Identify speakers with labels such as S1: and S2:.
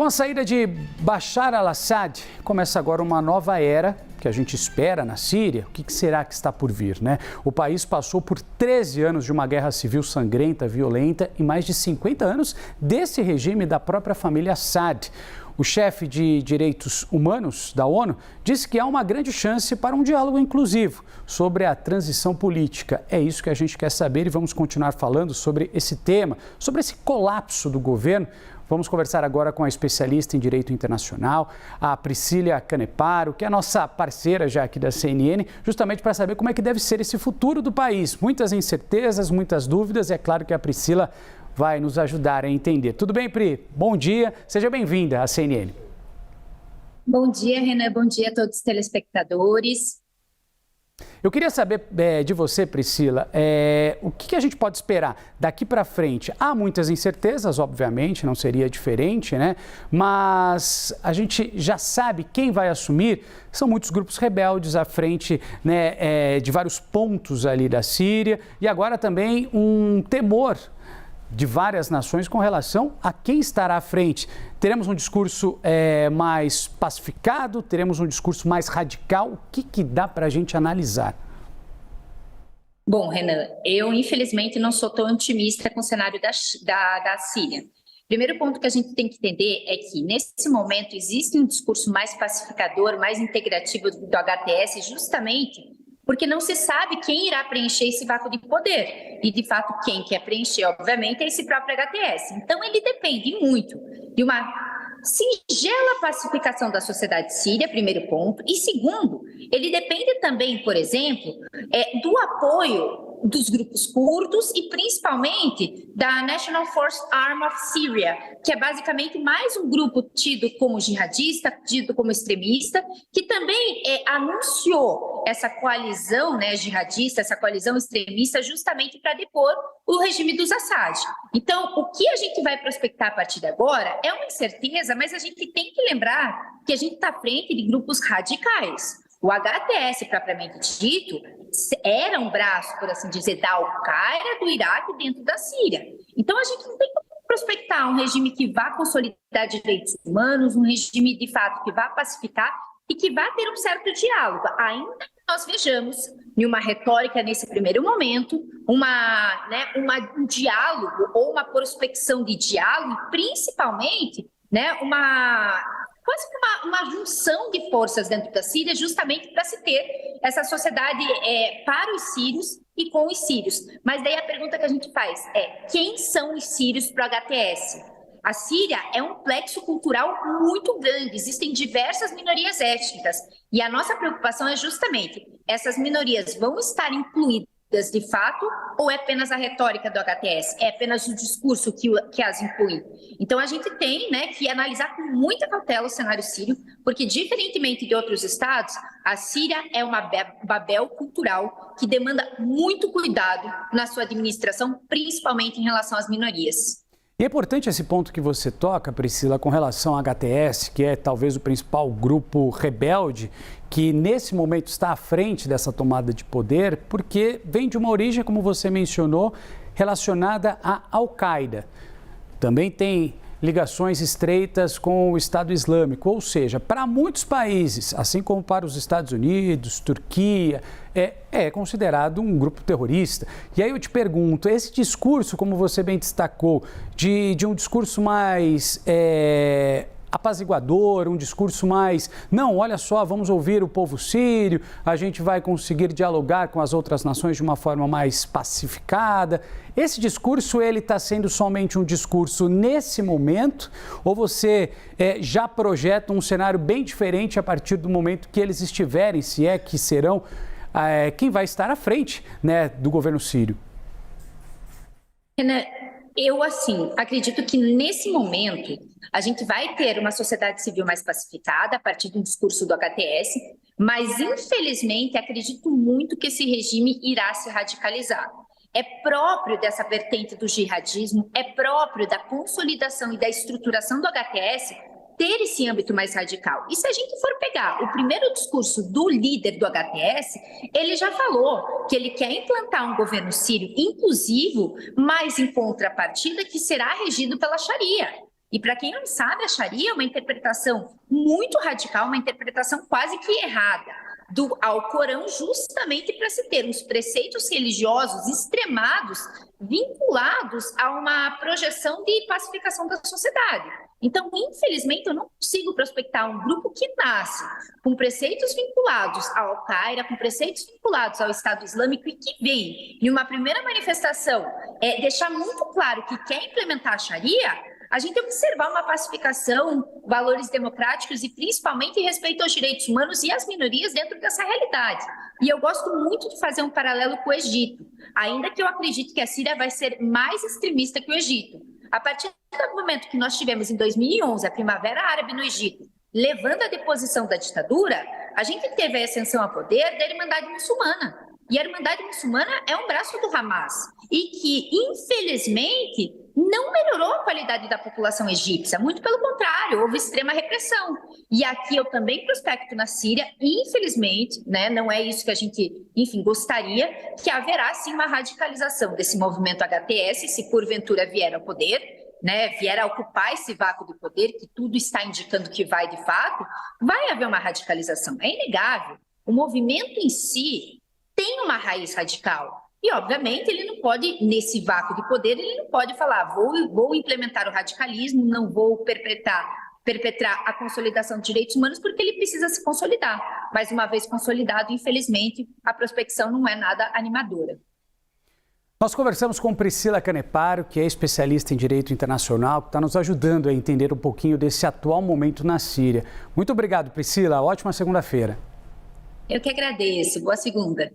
S1: Com a saída de Bashar al-Assad, começa agora uma nova era que a gente espera na Síria. O que será que está por vir, né? O país passou por 13 anos de uma guerra civil sangrenta, violenta e mais de 50 anos desse regime da própria família Assad. O chefe de direitos humanos da ONU disse que há uma grande chance para um diálogo inclusivo sobre a transição política. É isso que a gente quer saber e vamos continuar falando sobre esse tema, sobre esse colapso do governo. Vamos conversar agora com a especialista em direito internacional, a Priscila Caneparo, que é a nossa parceira já aqui da CNN, justamente para saber como é que deve ser esse futuro do país. Muitas incertezas, muitas dúvidas e é claro que a Priscila vai nos ajudar a entender. Tudo bem, Pri? Bom dia, seja bem-vinda à CNN.
S2: Bom dia, Renan. Bom dia a todos os telespectadores.
S1: Eu queria saber de você, Priscila, o que a gente pode esperar daqui para frente? Há muitas incertezas, obviamente, não seria diferente, né? Mas a gente já sabe quem vai assumir. São muitos grupos rebeldes à frente, né, de vários pontos ali da Síria e agora também um temor de várias nações com relação a quem estará à frente. Teremos um discurso mais pacificado, teremos um discurso mais radical. O que dá para a gente analisar?
S2: Bom, Renan, eu infelizmente não sou tão otimista com o cenário da Síria. Primeiro ponto que a gente tem que entender é que, nesse momento, existe um discurso mais pacificador, mais integrativo do HTS, justamente porque não se sabe quem irá preencher esse vácuo de poder. E, de fato, quem quer preencher, obviamente, é esse próprio HTS. Então, ele depende muito de uma singela pacificação da sociedade síria, primeiro ponto. E, segundo, ele depende também, por exemplo, do apoio dos grupos curdos e, principalmente, da National Force Arm of Syria, que é basicamente mais um grupo tido como jihadista, tido como extremista, que também anunciou essa coalizão, né, jihadista, essa coalizão extremista, justamente para depor o regime dos Assad. Então, o que a gente vai prospectar a partir de agora é uma incerteza, mas a gente tem que lembrar que a gente está à frente de grupos radicais. O HTS, propriamente dito, era um braço, por assim dizer, da Al-Qaeda do Iraque dentro da Síria. Então, a gente não tem que prospectar um regime que vá consolidar direitos humanos, um regime, de fato, que vá pacificar e que vá ter um certo diálogo, ainda que nós vejamos, em uma retórica nesse primeiro momento, um diálogo ou uma prospecção de diálogo, principalmente, né, quase uma junção de forças dentro da Síria, justamente para se ter essa sociedade para os sírios e com os sírios. Mas daí a pergunta que a gente faz é: quem são os sírios para o HTS? A Síria é um plexo cultural muito grande, existem diversas minorias étnicas e a nossa preocupação é justamente: essas minorias vão estar incluídas de fato ou é apenas a retórica do HTS? É apenas o discurso que as inclui? Então a gente tem, né, que analisar com muita cautela o cenário sírio, porque diferentemente de outros estados, a Síria é uma Babel cultural que demanda muito cuidado na sua administração, principalmente em relação às minorias.
S1: E é importante esse ponto que você toca, Priscila, com relação ao HTS, que é talvez o principal grupo rebelde que nesse momento está à frente dessa tomada de poder, porque vem de uma origem, como você mencionou, relacionada à Al-Qaeda. Também tem ligações estreitas com o Estado Islâmico, ou seja, para muitos países, assim como para os Estados Unidos, Turquia, é considerado um grupo terrorista. E aí eu te pergunto, esse discurso, como você bem destacou, de um discurso mais apaziguador, um discurso mais, não, olha só, vamos ouvir o povo sírio, a gente vai conseguir dialogar com as outras nações de uma forma mais pacificada. Esse discurso, ele está sendo somente um discurso nesse momento ou você já projeta um cenário bem diferente a partir do momento que eles estiverem, se é que serão, quem vai estar à frente, né, do governo sírio?
S2: Renan, eu, acredito que nesse momento a gente vai ter uma sociedade civil mais pacificada a partir do discurso do HTS, mas infelizmente acredito muito que esse regime irá se radicalizar. É próprio dessa vertente do jihadismo, é próprio da consolidação e da estruturação do HTS ter esse âmbito mais radical. E se a gente for pegar o primeiro discurso do líder do HTS, ele já falou que ele quer implantar um governo sírio inclusivo, mas em contrapartida que será regido pela Sharia. E para quem não sabe, a Sharia é uma interpretação muito radical, uma interpretação quase que errada do Alcorão, justamente para se ter uns preceitos religiosos extremados vinculados a uma projeção de pacificação da sociedade. Então, infelizmente, eu não consigo prospectar um grupo que nasce com preceitos vinculados ao Al-Qaeda, com preceitos vinculados ao Estado Islâmico e que vem, em uma primeira manifestação, deixar muito claro que quer implementar a Sharia. A gente observar uma pacificação, valores democráticos e principalmente respeito aos direitos humanos e às minorias dentro dessa realidade. E eu gosto muito de fazer um paralelo com o Egito, ainda que eu acredite que a Síria vai ser mais extremista que o Egito. A partir do momento que nós tivemos em 2011 a Primavera Árabe no Egito, levando à deposição da ditadura, a gente teve a ascensão ao poder da Irmandade Muçulmana. E a Irmandade Muçulmana é um braço do Hamas e que, infelizmente, não melhorou a qualidade da população egípcia, muito pelo contrário, houve extrema repressão. E aqui eu também prospecto na Síria, infelizmente, né, não é isso que a gente, enfim, gostaria, que haverá sim uma radicalização desse movimento HTS, se porventura vier ao poder, né, vier a ocupar esse vácuo do poder, que tudo está indicando que vai de fato, vai haver uma radicalização, é inegável. O movimento em si tem uma raiz radical. E, obviamente, ele não pode, nesse vácuo de poder, ele não pode falar, vou implementar o radicalismo, não vou perpetrar a consolidação de direitos humanos, porque ele precisa se consolidar. Mas, uma vez consolidado, infelizmente, a prospecção não é nada animadora.
S1: Nós conversamos com Priscila Caneparo, que é especialista em direito internacional, que está nos ajudando a entender um pouquinho desse atual momento na Síria. Muito obrigado, Priscila. Ótima segunda-feira.
S2: Eu que agradeço. Boa segunda.